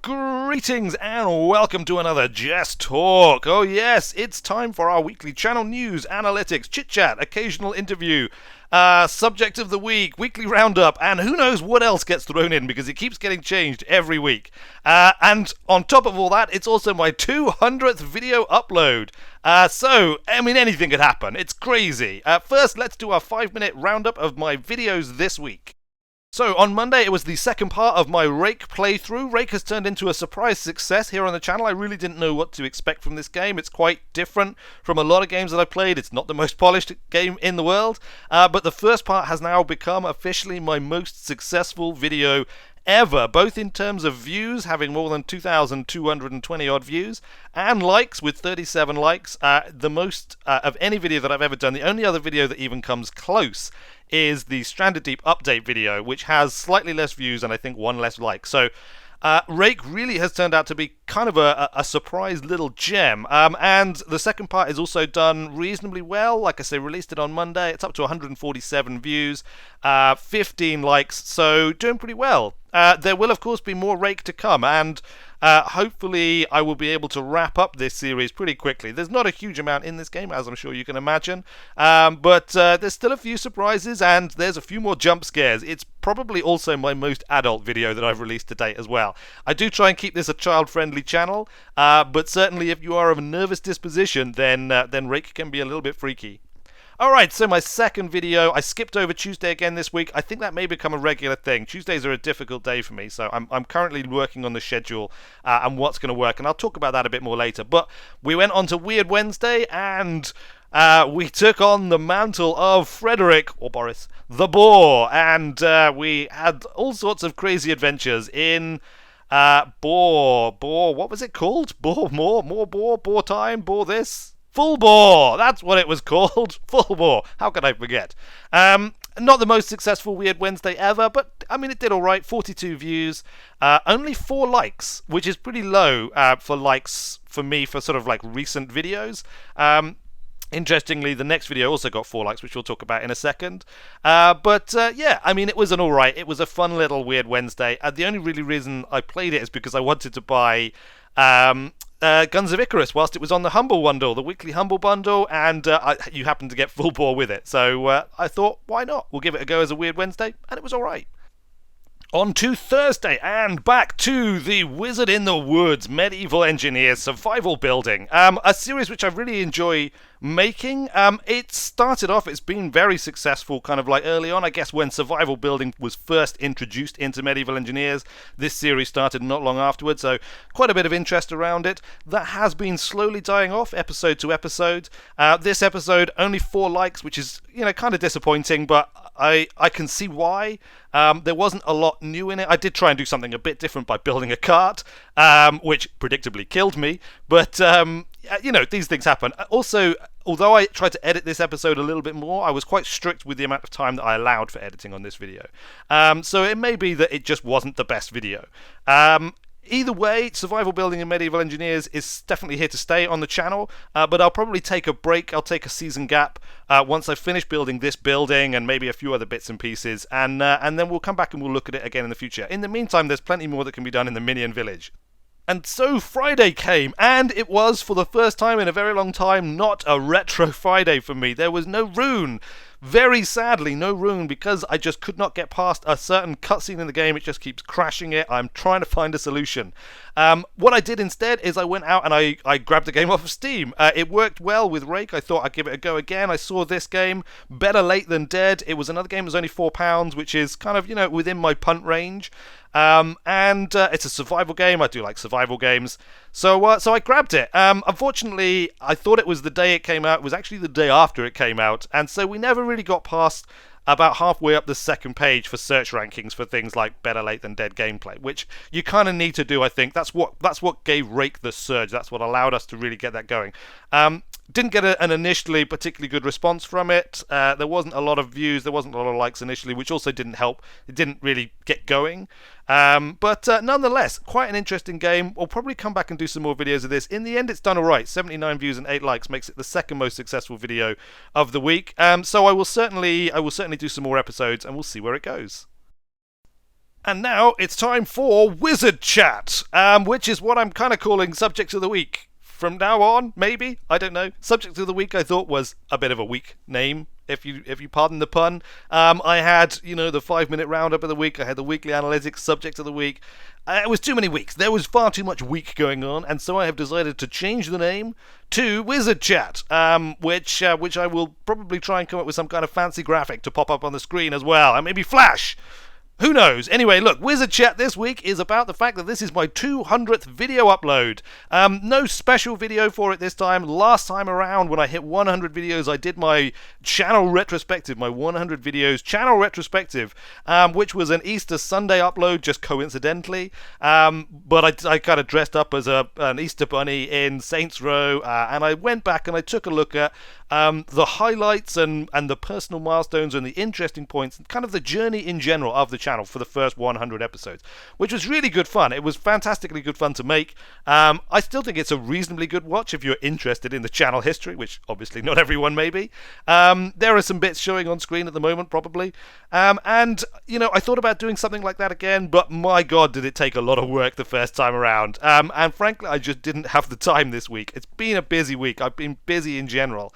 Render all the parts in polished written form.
Greetings and welcome to another Just Talk. Oh yes, it's time for our weekly channel news, analytics, chit-chat, occasional interview, subject of the week, weekly roundup, and who knows what else gets thrown in because it keeps getting changed every week. And on top of all that, it's also my 200th video upload. So, anything could happen. It's crazy. First, let's do our 5-minute roundup of my videos this week. So, on Monday, it was the second part of my Rake playthrough. Rake has turned into a surprise success here on the channel. I really didn't know what to expect from this game. It's quite different from a lot of games that I've played. It's not the most polished game in the world. But the first part has now become officially my most successful video ever, both in terms of views, having more than 2,220 odd views, and likes with 37 likes, the most of any video that I've ever done. The only other video that even comes close is the Stranded Deep update video, which has slightly less views and I think one less like. So Rake really has turned out to be kind of a surprise little gem. And the second part is also done reasonably well. Like I say, released it on Monday. It's up to 147 views, 15 likes, so doing pretty well. There will, of course, be more Rake to come, and hopefully I will be able to wrap up this series pretty quickly. There's not a huge amount in this game, as I'm sure you can imagine, but there's still a few surprises, and there's a few more jump scares. It's probably also my most adult video that I've released to date as well. I do try and keep this a child-friendly channel, but certainly if you are of a nervous disposition, then Rake can be a little bit freaky. Alright, so my second video, I skipped over Tuesday again this week. I think that may become a regular thing. Tuesdays are a difficult day for me, so I'm currently working on the schedule and what's going to work, and I'll talk about that a bit more later. But we went on to Weird Wednesday, and we took on the mantle of Frederick, or Boris, the Boar, and we had all sorts of crazy adventures in Boar, what was it called? Boar time, Boar this? Full Bore! That's what it was called. Full Bore. How could I forget? Not the most successful Weird Wednesday ever, but it did alright. 42 views, only 4 likes, which is pretty low for likes for me for sort of like recent videos. Interestingly, the next video also got 4 likes, which we'll talk about in a second. But it was an alright. It was a fun little Weird Wednesday. The only really reason I played it is because I wanted to buy Guns of Icarus whilst it was on the Humble Bundle, the weekly Humble Bundle, and you happened to get Full Bore with it. So I thought, why not? We'll give it a go as a Weird Wednesday, and it was alright. On to Thursday, and back to the Wizard in the Woods Medieval Engineers Survival Building. A series which I really enjoy making. It started off, it's been very successful kind of like early on, I guess, when survival building was first introduced into Medieval Engineers. This series started not long afterwards, so quite a bit of interest around it. That has been slowly dying off episode to episode. This episode, only 4 likes, which is, kind of disappointing, but I can see why. There wasn't a lot new in it. I did try and do something a bit different by building a cart, which predictably killed me, but these things happen. Also, although I tried to edit this episode a little bit more, I was quite strict with the amount of time that I allowed for editing on this video. So it may be that it just wasn't the best video. Either way, survival building in Medieval Engineers is definitely here to stay on the channel, but I'll probably take a break. I'll take a season gap once I finish building this building and maybe a few other bits and pieces, and then we'll come back and we'll look at it again in the future. In the meantime, there's plenty more that can be done in the Minion Village. And so Friday came, and it was, for the first time in a very long time, not a Retro Friday for me. There was no rune. Very sadly, no rune, because I just could not get past a certain cutscene in the game. It just keeps crashing it. I'm trying to find a solution. What I did instead is I went out and I grabbed the game off of Steam. It worked well with Rake. I thought I'd give it a go again. I saw this game, better late than dead. It was another game that was only £4, which is kind of, within my punt range. And it's a survival game. I do like survival games. So I grabbed it. Unfortunately, I thought it was the day it came out. It was actually the day after it came out. And so we never really got past about halfway up the second page for search rankings for things like better late than dead gameplay, which you kind of need to do, I think. That's what gave Rake the surge. That's what allowed us to really get that going. Didn't get an initially particularly good response from it. There wasn't a lot of views, there wasn't a lot of likes initially, which also didn't help. It didn't really get going. But nonetheless, quite an interesting game. We'll probably come back and do some more videos of this. In the end, it's done alright. 79 views and 8 likes makes it the second most successful video of the week. So I will certainly do some more episodes, and we'll see where it goes. And now it's time for Wizard Chat, which is what I'm kind of calling Subject of the Week. From now on, maybe? I don't know. Subject of the Week I thought was a bit of a weak name, if you pardon the pun. I had, the 5-minute roundup of the week. I had the weekly analytics Subject of the Week. It was too many weeks. There was far too much week going on, and so I have decided to change the name to Wizard Chat, which I will probably try and come up with some kind of fancy graphic to pop up on the screen as well, and maybe flash. Who knows? Anyway, look, Wizard Chat this week is about the fact that this is my 200th video upload. No special video for it this time. Last time around, when I hit 100 videos, I did my channel retrospective, my 100 videos channel retrospective, which was an Easter Sunday upload, just coincidentally. But I kind of dressed up as an Easter bunny in Saints Row, and I went back and I took a look at the highlights and the personal milestones and the interesting points and kind of the journey in general of the channel for the first 100 episodes, which was really good fun. It was fantastically good fun to make. I still think it's a reasonably good watch if you're interested in the channel history, which obviously not everyone may be. There are some bits showing on screen at the moment, probably. And, I thought about doing something like that again, but my God, did it take a lot of work the first time around. And frankly, I just didn't have the time this week. It's been a busy week. I've been busy in general.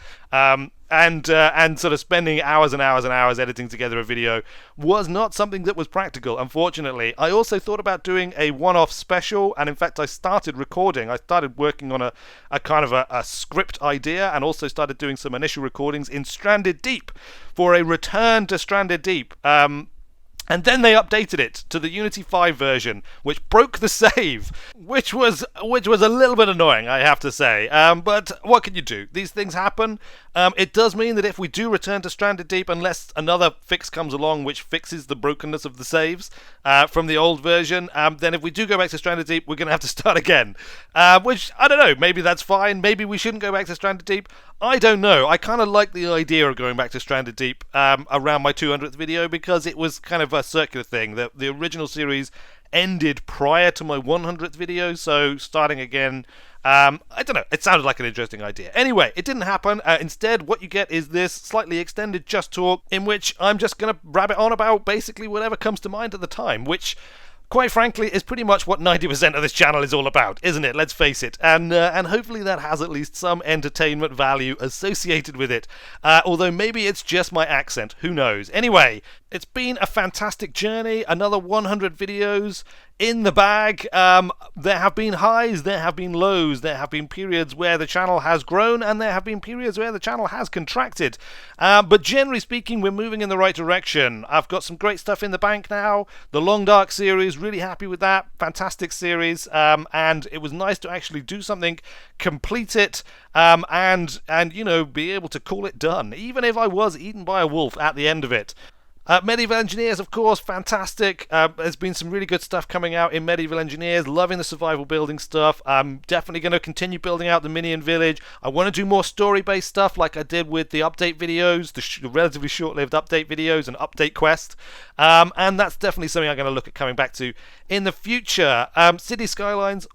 And sort of spending hours and hours and hours editing together a video was not something that was practical, unfortunately. I also thought about doing a one-off special, and in fact I started recording. I started working on a kind of a script idea, and also started doing some initial recordings in Stranded Deep for a return to Stranded Deep. And then they updated it to the Unity 5 version, which broke the save, which was a little bit annoying, I have to say. But what can you do? These things happen. It does mean that if we do return to Stranded Deep, unless another fix comes along which fixes the brokenness of the saves from the old version, then if we do go back to Stranded Deep, we're going to have to start again. Which, I don't know, maybe that's fine. Maybe we shouldn't go back to Stranded Deep. I don't know. I kind of like the idea of going back to Stranded Deep around my 200th video, because it was kind of a circular thing. The original series ended prior to my 100th video, so starting again, I don't know, it sounded like an interesting idea. Anyway, it didn't happen. Instead, what you get is this slightly extended Just Talk, in which I'm just going to rabbit on about basically whatever comes to mind at the time, which, quite frankly, is pretty much what 90% of this channel is all about, isn't it? Let's face it. And hopefully that has at least some entertainment value associated with it. Although maybe it's just my accent. Who knows? Anyway, it's been a fantastic journey. Another 100 videos in the bag. There have been highs, there have been lows, there have been periods where the channel has grown, and there have been periods where the channel has contracted. But generally speaking, we're moving in the right direction. I've got some great stuff in the bank now. The Long Dark series, really happy with that. Fantastic series. And it was nice to actually do something, complete it, and be able to call it done, even if I was eaten by a wolf at the end of it. Medieval Engineers, of course, fantastic. There's been some really good stuff coming out in Medieval Engineers. Loving the survival building stuff. I'm definitely going to continue building out the Minion Village. I want to do more story-based stuff like I did with the update videos, the relatively short-lived update videos and update quest. And that's definitely something I'm going to look at coming back to in the future. City Skylines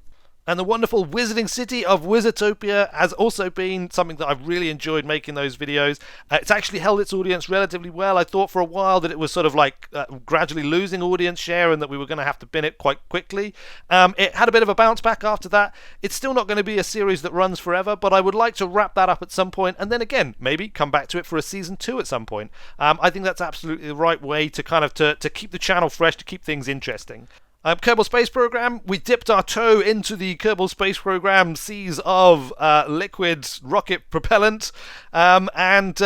and the wonderful Wizarding City of Wizardtopia has also been something that I've really enjoyed making those videos. It's actually held its audience relatively well. I thought for a while that it was sort of like gradually losing audience share and that we were going to have to bin it quite quickly. It had a bit of a bounce back after that. It's still not going to be a series that runs forever, but I would like to wrap that up at some point and then again, maybe come back to it for a season 2 at some point. I think that's absolutely the right way to kind of to keep the channel fresh, to keep things interesting. Kerbal Space Program, we dipped our toe into the Kerbal Space Program seas of liquid rocket propellant, and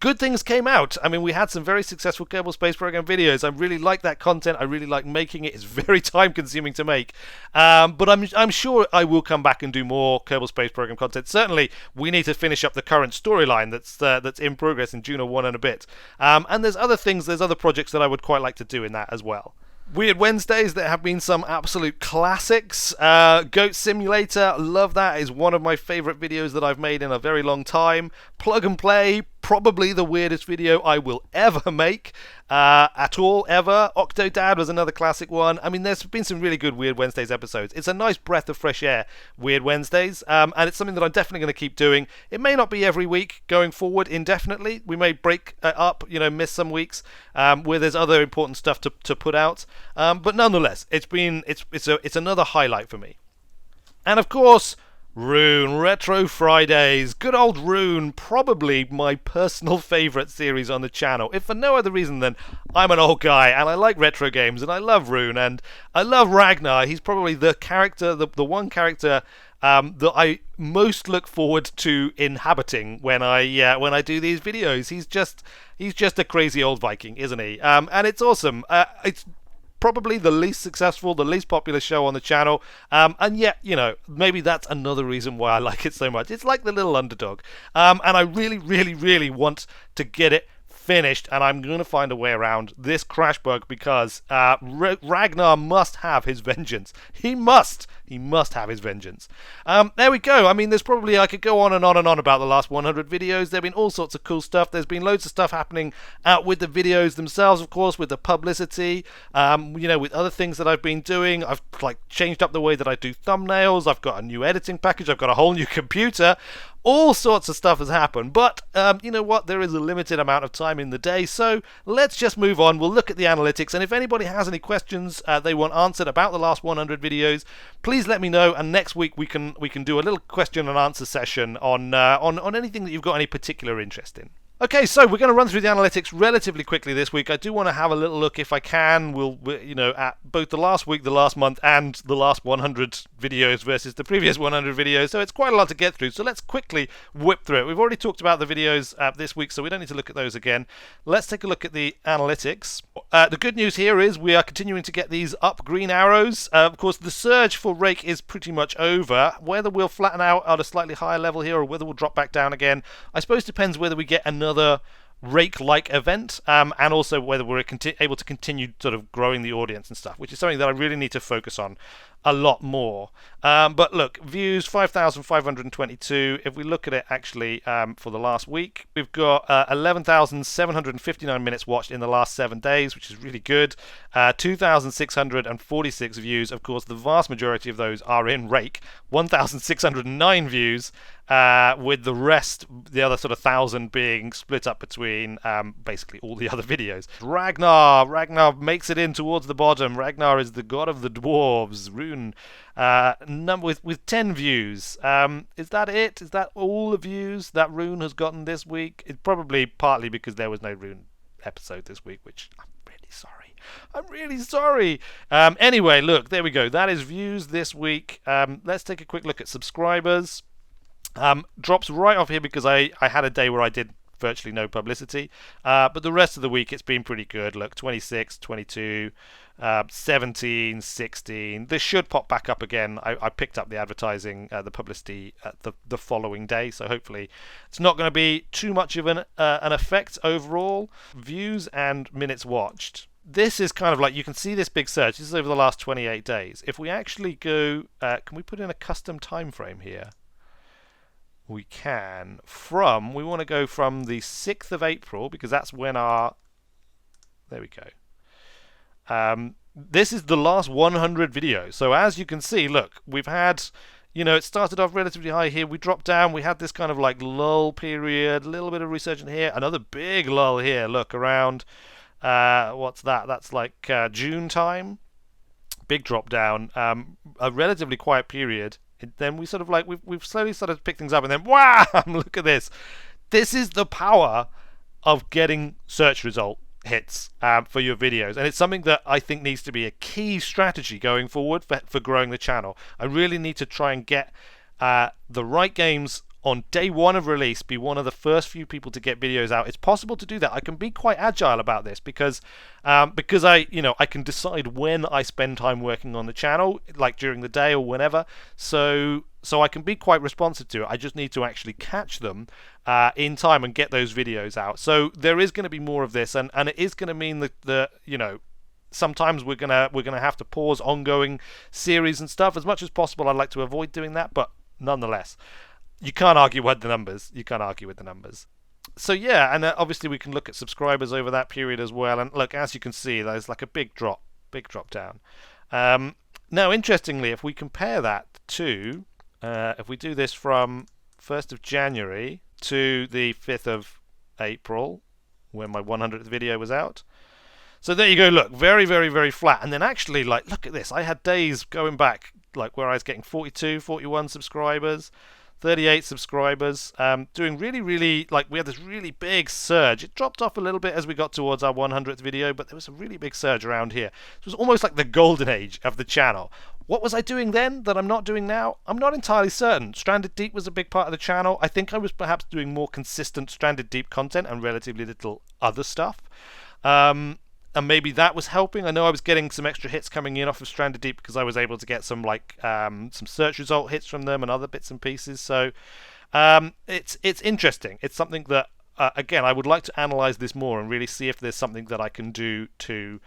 good things came out. I mean, we had some very successful Kerbal Space Program videos. I really like that content. I really like making it. It's very time-consuming to make, but I'm sure I will come back and do more Kerbal Space Program content. Certainly, we need to finish up the current storyline that's in progress in Juno 1 and a bit. And there's other things, there's other projects that I would quite like to do in that as well. Weird Wednesdays, there have been some absolute classics. Goat Simulator, love that. Is one of my favourite videos that I've made in a very long time. Plug and Play, probably the weirdest video I will ever make, at all, ever. Octodad was another classic one. I mean, there's been some really good Weird Wednesdays episodes. It's a nice breath of fresh air, Weird Wednesdays, and it's something that I'm definitely going to keep doing. It may not be every week going forward indefinitely. We may break up, miss some weeks where there's other important stuff to put out. But nonetheless, it's another highlight for me. And of course, Rune, Retro Fridays. Good old Rune, probably my personal favourite series on the channel. If for no other reason than I'm an old guy and I like retro games and I love Rune and I love Ragnar. He's probably the character, the one character that I most look forward to inhabiting when I do these videos. He's just a crazy old Viking, isn't he? And it's awesome. It's probably the least successful, the least popular show on the channel, and yet, maybe that's another reason why I like it so much. It's like the little underdog, and I really, really, really want to get it finished, and I'm going to find a way around this crash bug because Ragnar must have his vengeance. He must have his vengeance. There we go. I mean, I could go on and on and on about the last 100 videos. There have been all sorts of cool stuff. There's been loads of stuff happening with the videos themselves, of course, with the publicity, with other things that I've been doing. I've changed up the way that I do thumbnails. I've got a new editing package. I've got a whole new computer. All sorts of stuff has happened, but you know what? There is a limited amount of time in the day, so let's just move on. We'll look at the analytics, and if anybody has any questions they want answered about the last 100 videos, please let me know. And next week we can do a little question and answer session on anything that you've got any particular interest in. Okay, so we're going to run through the analytics relatively quickly this week. I do want to have a little look, if I can, at both the last week, the last month, and the last 100 videos versus the previous 100 videos. So it's quite a lot to get through. So let's quickly whip through it. We've already talked about the videos this week, so we don't need to look at those again. Let's take a look at the analytics. The good news here is we are continuing to get these up green arrows. Of course, the surge for Rake is pretty much over. Whether we'll flatten out at a slightly higher level here or whether we'll drop back down again, I suppose depends whether we get another Rake-like event, and also whether we're able to continue sort of growing the audience and stuff, which is something that I really need to focus on a lot more. But look, views 5,522. If we look at it actually for the last week, we've got 11,759 minutes watched in the last 7 days, which is really good. 2,646 views. Of course, the vast majority of those are in Rake. 1,609 views, with the rest, the other sort of 1,000 being split up between basically all the other videos. Ragnar makes it in towards the bottom. Ragnar is the god of the dwarves. Rune with 10 views. Is that it? Is that all the views that Rune has gotten this week? It's probably partly because there was no Rune episode this week, which I'm really sorry. Anyway, look, there we go. That is views this week. Let's take a quick look at subscribers. Drops right off here because I had a day where I did virtually no publicity, but the rest of the week it's been pretty good. Look, 26, 22, 17, 16. This should pop back up again. I picked up the advertising, the publicity the following day, so hopefully it's not going to be too much of an effect overall. Views and minutes watched. This is kind of like, you can see this big surge. This is over the last 28 days. If we actually go, can we put in a custom time frame here? We can. We want to go from the 6th of April, because that's when there we go. This is the last 100 videos. So as you can see, look, we've had, it started off relatively high here. We dropped down. We had this kind of like lull period, a little bit of resurgence here, another big lull here. Look, around, what's that? That's like June time. Big drop down. A relatively quiet period. Then we sort of we've slowly started to pick things up, and then wow, look at this. This is the power of getting search result hits for your videos, and it's something that I think needs to be a key strategy going forward for growing the channel. I really need to try and get the right games on day one of release, be one of the first few people to get videos out. It's possible to do that. I can be quite agile about this because I can decide when I spend time working on the channel, like during the day or whenever. So I can be quite responsive to it. I just need to actually catch them in time and get those videos out. So there is going to be more of this, and it is going to mean that sometimes we're gonna have to pause ongoing series and stuff. As much as possible, I'd like to avoid doing that, but nonetheless, you can't argue with the numbers. So yeah, and obviously we can look at subscribers over that period as well. And look, as you can see, there's like a big drop down. Now, interestingly, if we compare that to, if we do this from 1st of January to the 5th of April, when my 100th video was out. So there you go, look, very, very, very flat. And then actually, like, look at this. I had days going back, like, where I was getting 42, 41 subscribers, 38 subscribers, doing really, really, like, we had this really big surge. It dropped off a little bit as we got towards our 100th video, but there was a really big surge around here. It was almost like the golden age of the channel. What was I doing then that I'm not doing now? I'm not entirely certain. Stranded Deep was a big part of the channel. I think I was perhaps doing more consistent Stranded Deep content and relatively little other stuff. And maybe that was helping. I know I was getting some extra hits coming in off of Stranded Deep because I was able to get some some search result hits from them and other bits and pieces. So it's interesting. It's something that again, I would like to analyze this more and really see if there's something that I can do to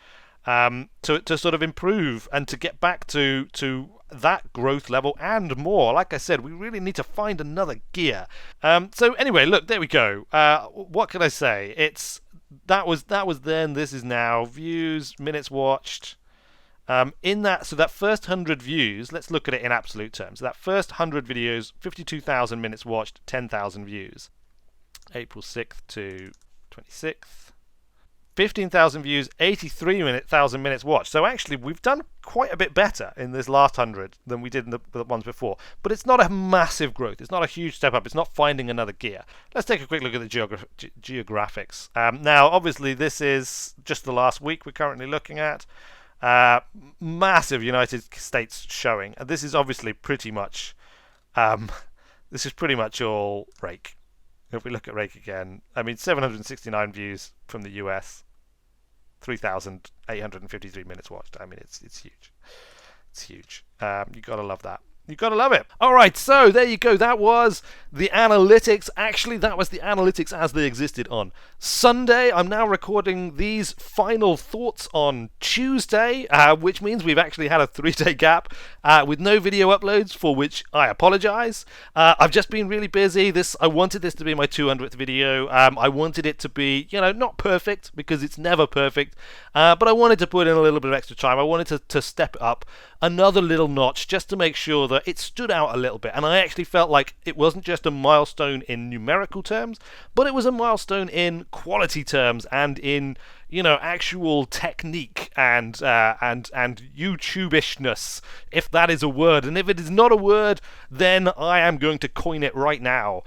sort of improve and to get back to that growth level and more. Like I said, we really need to find another gear. So anyway, look, there we go. What can I say? That was then, this is now. Views, minutes watched. In that, so that first 100 views, let's look at it in absolute terms. That first 100 videos, 52,000 minutes watched, 10,000 views. April 6th to 26th. 15,000 views, 83,000 minutes watched. So actually, we've done quite a bit better in this last 100 than we did in the ones before. But it's not a massive growth. It's not a huge step up. It's not finding another gear. Let's take a quick look at the geographics. Now, obviously, this is just the last week we're currently looking at. Massive United States showing. And this is obviously pretty much, this is pretty much all Rake. If we look at Rake again, I mean, 769 views from the US. 3,853 minutes watched. I mean, it's huge. It's huge. You gotta love that. You gotta love it. All right, so there you go. That was the analytics. Actually, that was the analytics as they existed on Sunday. I'm now recording these final thoughts on Tuesday, which means we've actually had a 3-day gap with no video uploads, for which I apologize. I've just been really busy. I wanted this to be my 200th video. I wanted it to be, not perfect, because it's never perfect, but I wanted to put in a little bit of extra time. I wanted to step it up another little notch just to make sure that it stood out a little bit. And I actually felt like it wasn't just a milestone in numerical terms, but it was a milestone in quality terms and in, actual technique and YouTube-ishness, if that is a word. And if it is not a word, then I am going to coin it right now.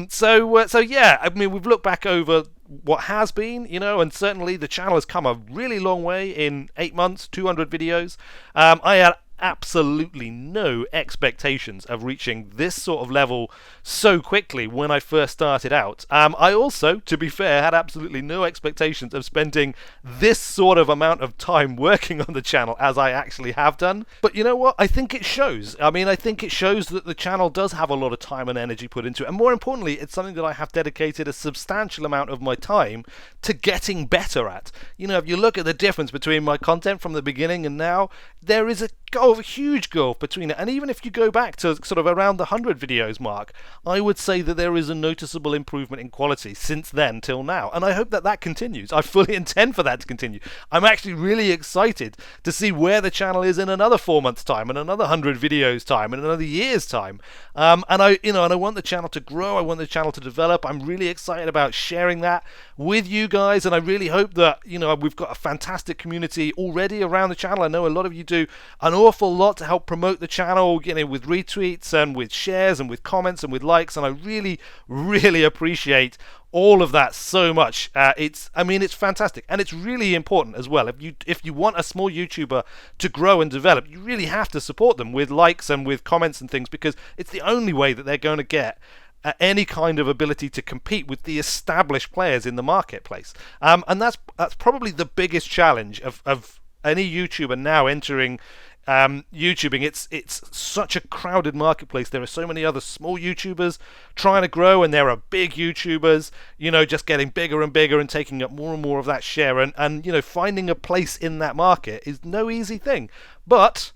So yeah, I mean, we've looked back over what has been, and certainly the channel has come a really long way in 8 months, 200 videos. I had absolutely no expectations of reaching this sort of level so quickly when I first started out. I also, to be fair, had absolutely no expectations of spending this sort of amount of time working on the channel as I actually have done. But you know what? I think it shows. I mean, I think it shows that the channel does have a lot of time and energy put into it. And more importantly, it's something that I have dedicated a substantial amount of my time to getting better at. If you look at the difference between my content from the beginning and now, there is a huge gulf between it. And even if you go back to sort of around the 100 videos mark, I would say that there is a noticeable improvement in quality since then till now. And I hope that that continues. I fully intend for that to continue. I'm actually really excited to see where the channel is in another 4 months' time, and another 100 videos time, and another year's time. And I want the channel to grow. I want the channel to develop. I'm really excited about sharing that with you guys. And I really hope that, we've got a fantastic community already around the channel. I know a lot of you do an awful lot to help promote the channel, with retweets and with shares and with comments and with likes, and I really, really appreciate all of that so much. It's fantastic, and it's really important as well. If you want a small YouTuber to grow and develop, you really have to support them with likes and with comments and things, because it's the only way that they're going to get any kind of ability to compete with the established players in the marketplace. And that's probably the biggest challenge of any YouTuber now entering YouTubing. It's such a crowded marketplace. There are so many other small YouTubers trying to grow, and there are big YouTubers, just getting bigger and bigger and taking up more and more of that share. And finding a place in that market is no easy thing. But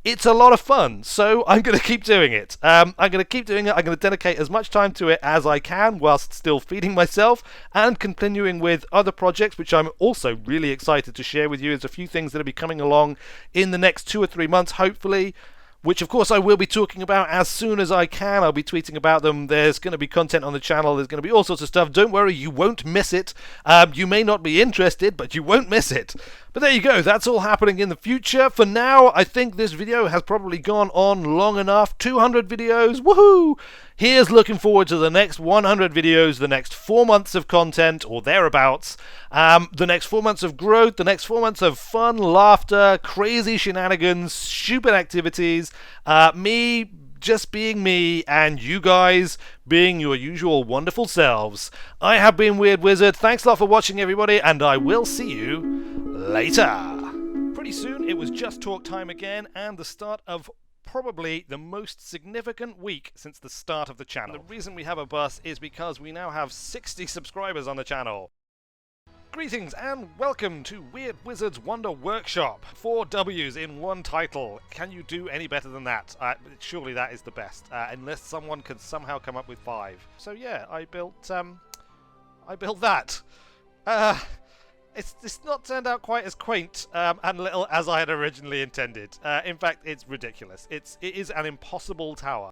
it's a lot of fun, so I'm going to keep doing it. I'm going to keep doing it. I'm going to dedicate as much time to it as I can whilst still feeding myself and continuing with other projects, which I'm also really excited to share with you. There's a few things that will be coming along in the next 2 or 3 months, hopefully, which of course I will be talking about as soon as I can. I'll be tweeting about them. There's going to be content on the channel. There's going to be all sorts of stuff. Don't worry, you won't miss it. You may not be interested, but you won't miss it. But there you go. That's all happening in the future. For now, I think this video has probably gone on long enough. 200 videos. Woohoo! Here's looking forward to the next 100 videos, the next 4 months of content, or thereabouts, the next 4 months of growth, the next 4 months of fun, laughter, crazy shenanigans, stupid activities, me just being me, and you guys being your usual wonderful selves. I have been Weird Wizard. Thanks a lot for watching, everybody, and I will see you later. Pretty soon, it was Just Talk time again, and the start of probably the most significant week since the start of the channel. The reason we have a buzz is because we now have 60 subscribers on the channel. Greetings and welcome to Weird Wizard's Wonder Workshop. 4 W's in one title. Can you do any better than that? Surely that is the best, unless someone can somehow come up with 5. So yeah, I built that. It's not turned out quite as quaint and little as I had originally intended. In fact, it's ridiculous. It is an impossible tower.